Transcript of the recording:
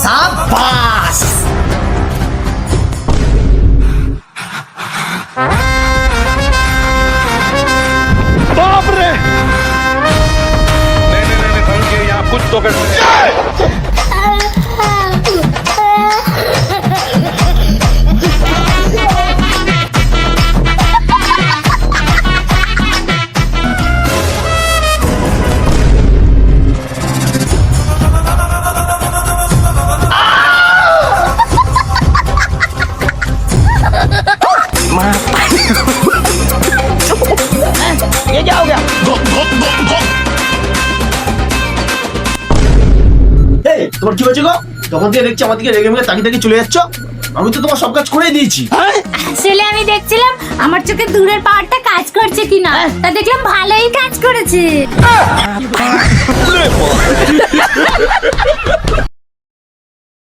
সাবাস। बाप रे। नहीं करूँगी, यहाँ कुछ तो कर। ये क्या हो गया? এই তোমার কি হয়েছে গো? তখন থেকে দেখছি আমার দিকে রেগে মেগে তাকিয়ে তাকিয়ে চলে যাচ্ছ। আমি তো তোমার সব কাজ করে দিয়েছি। আসলে আমি দেখছিলাম আমার চোখে দূরের পাওয়ারটা কাজ করছে কিনা, তা দেখলাম ভালোই কাজ করেছে।